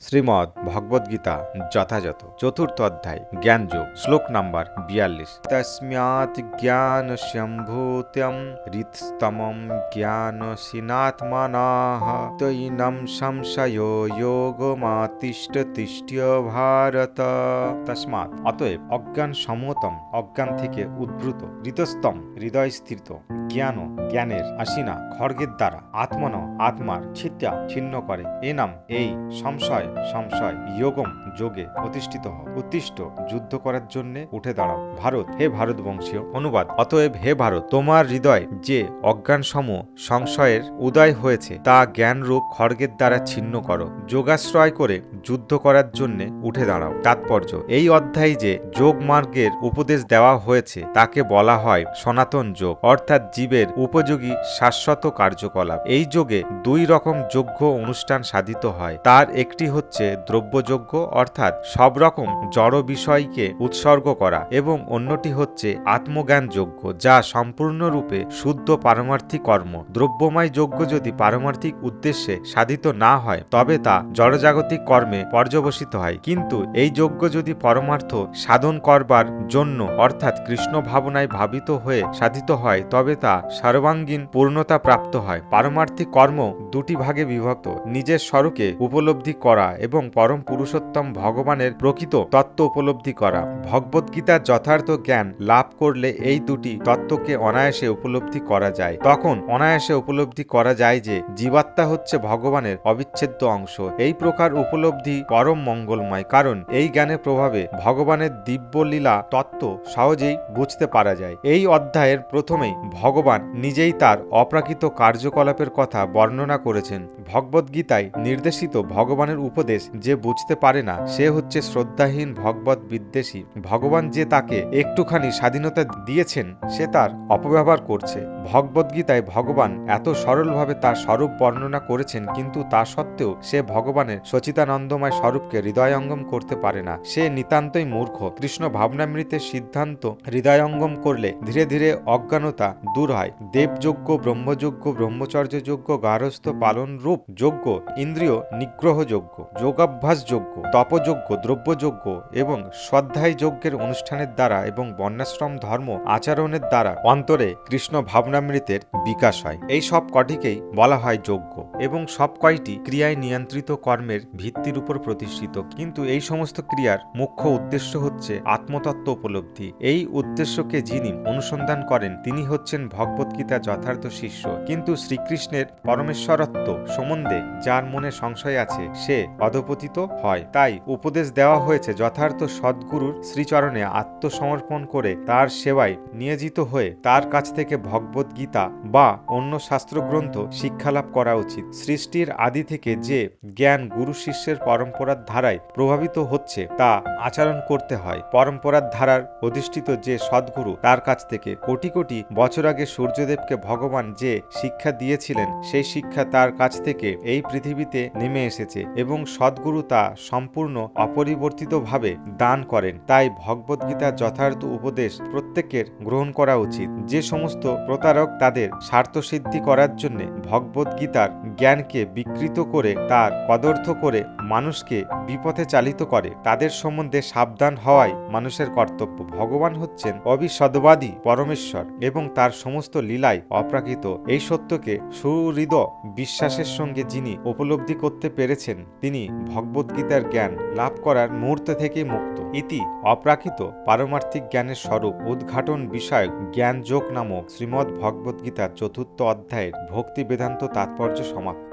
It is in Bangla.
শ্রীমদ্ ভগবদ্গীতা যথাযথ চতুর্থ অধ্যায় জ্ঞানযোগ শ্লোক নাম্বার 42 তস্মাৎ জ্ঞান সম্ভূত্যম হৃৎস্তমম জ্ঞানসিনাত্মনাঃ তৈনম সংশয়ো যোগমাতিষ্ঠতিষ্ঠ্য ভারত। তস্মাৎ অতএব অজ্ঞান সমতম অজ্ঞান থেকে উদ্ভূত হৃতস্তম হৃদয়স্থিত জ্ঞান জ্ঞানের আসিনা খড়গের দ্বারা আত্মন আত্মার ছিন্ন করে এ নাম এই সংশয় যোগম যোগে প্রতিষ্ঠিত হও উত্তিষ্ঠ যুদ্ধ করার জন্য উঠে দাঁড়াও। ভারত হে ভারতবংশীয় অনুবাদ অতএব হে ভারত তোমার হৃদয় যে অজ্ঞান সম সংশয়ের উদয় হয়েছে তা জ্ঞানরূপ খড়গের দ্বারা ছিন্ন করো যোগাশ্রয় করে যুদ্ধ করার জন্য উঠে দাঁড়াও। তাৎপর্য এই অধ্যায়ে যে যোগ মার্গের উপদেশ দেওয়া হয়েছে তাকে বলা হয় সনাতন যোগ অর্থাৎ জীবের উপযোগী শাশ্বত কার্যকলাপ। এই যোগে দুই রকম যজ্ঞ অনুষ্ঠান সাধিত হয়, তার একটি হচ্ছে দ্রব্যযজ্ঞ অর্থাৎ সব রকম জড় বিষয়কে উৎসর্গ করা এবং অন্যটি হচ্ছে আত্মজ্ঞান যজ্ঞ যা সম্পূর্ণরূপে শুদ্ধ পারমার্থিক কর্ম। দ্রব্যময় যজ্ঞ যদি পারমার্থিক উদ্দেশ্যে সাধিত না হয় তবে তা জড়জাগতিক কর্মে পর্যবসিত হয়, কিন্তু এই যজ্ঞ যদি পরমার্থ সাধন করবার জন্য অর্থাৎ কৃষ্ণ ভাবনায় ভাবিত হয়ে সাধিত হয় তবে তা সর্বাঙ্গীন পূর্ণতা প্রাপ্ত হয়। পারমার্থিক কর্ম দুটি ভাগে বিভক্ত, নিজের স্বরূপকে উপলব্ধি করা এবং পরম পুরুষোত্তম ভগবানের প্রকৃত তত্ত্ব উপলব্ধি করা। ভগবদ্গীতার যথার্থ জ্ঞান লাভ করলে এই দুটি তত্ত্বকে অনায়াসে উপলব্ধি করা যায়। তখন অনায়াসে উপলব্ধি করা যায় যে জীবাত্মা হচ্ছে ভগবানের অবিচ্ছেদ্য অংশ। এই প্রকার উপলব্ধি পরম মঙ্গলময়, কারণ এই জ্ঞানের প্রভাবে ভগবানের দিব্য লীলা তত্ত্ব সহজেই বুঝতে পারা যায়। এই অধ্যায়ের প্রথমেই ভগবান নিজেই তার অপ্রাকৃত কার্যকলাপের কথা বর্ণনা করেছেন। ভগবদ্গীতায় নির্দেশিত ভগবানের উপদেশ যে বুঝতে পারে না সে হচ্ছে শ্রদ্ধাহীন ভগবত বিদ্বেষী। ভগবান যে তাকে একটুখানি স্বাধীনতা দিয়েছেন সে তার অপব্যবহার করছে। ভগবদ্গীতায় ভগবান এত সরলভাবে তার স্বরূপ বর্ণনা করেছেন, কিন্তু তা সত্ত্বেও সে ভগবানের সচিদানন্দময় স্বরূপকে হৃদয়ঙ্গম করতে পারে না। সে নিতান্তই মূর্খ। কৃষ্ণ ভাবনামৃতের সিদ্ধান্ত হৃদয়ঙ্গম করলে ধীরে ধীরে অজ্ঞানতা দূর হয়। দেবযজ্ঞ ব্রহ্মযজ্ঞ ব্রহ্মচর্য যজ্ঞ গার্হস্থ্য পালন রূপ যজ্ঞ ইন্দ্রিয় নিগ্রহ যজ্ঞ যোগাভ্যাস যজ্ঞ তপযজ্ঞ দ্রব্যযজ্ঞ এবং স্বাধ্যায় যজ্ঞের অনুষ্ঠানের দ্বারা এবং বর্ণাশ্রম ধর্ম আচরণের দ্বারা অন্তরে কৃষ্ণ ভাবনামৃতের বিকাশ হয়। এই সব কটিকেই বলা হয় যজ্ঞ এবং সব কয়টি ক্রিয়ায় নিয়ন্ত্রিত কর্মের ভিত্তির উপর প্রতিষ্ঠিত, কিন্তু এই সমস্ত ক্রিয়ার মুখ্য উদ্দেশ্য হচ্ছে আত্মতত্ত্ব উপলব্ধি। এই উদ্দেশ্যকে যিনি অনুসন্ধান করেন তিনি হচ্ছেন ভগবদ্গীতার যথার্থ শিষ্য। কিন্তু শ্রীকৃষ্ণের পরমেশ্বরত্ব সম্বন্ধে যার মনে সংশয় আছে সে অধপতিত হয়। তাই উপদেশ দেওয়া হয়েছে যথার্থ সদ্গুরুর শ্রীচরণে আত্মসমর্পণ করে তার সেবায় নিয়োজিত হয়ে তার কাছ থেকে ভগবদ্গীতা বা অন্য শাস্ত্রগ্রন্থ শিক্ষালাভ করা উচিত। সৃষ্টির আদি থেকে যে জ্ঞান গুরু শিষ্যের পরম্পরার ধারায় প্রভাবিত হচ্ছে তা আচরণ করতে হয়। পরম্পরার ধারার অধিষ্ঠিত যে সদ্গুরু তার কাছ থেকে কোটি কোটি বছর আগে সূর্যদেবকে ভগবান যে শিক্ষা দিয়েছিলেন সেই শিক্ষা তার কাছ থেকে এই পৃথিবীতে নেমে এসেছে এবং সদ্গুরু তা সম্পূর্ণ অপরিবর্তিতভাবে দান করেন। তাই ভগবদ্গীতার যথার্থ উপদেশ প্রত্যেকের গ্রহণ করা উচিত। যে সমস্ত প্রতারক তাদের স্বার্থসিদ্ধি করার জন্য ভগবদ্গীতার জ্ঞানকে বিকৃত করে তার কদর্থ করে মানুষকে বিপথে চালিত করে তাদের সম্বন্ধে সাবধান হওয়াই মানুষের কর্তব্য। ভগবান হচ্ছেন অবিশদবাদী পরমেশ্বর এবং তার সমস্ত লীলায় অপ্রাকৃত। এই সত্যকে সুহৃদ বিশ্বাসের সঙ্গে যিনি উপলব্ধি করতে পেরেছেন তিনি ভগবদ্গীতার জ্ঞান লাভ করার মুহূর্ত থেকেই মুক্ত। ইতি অপ্রাকৃত পারমার্থিক জ্ঞানের স্বরূপ উদ্ঘাটন বিষয়ক জ্ঞান যোগ নামক শ্রীমদ্ ভগবদ্গীতার চতুর্থ অধ্যায়ের ভক্তি বেদান্ত তাৎপর্য সমাপ্ত।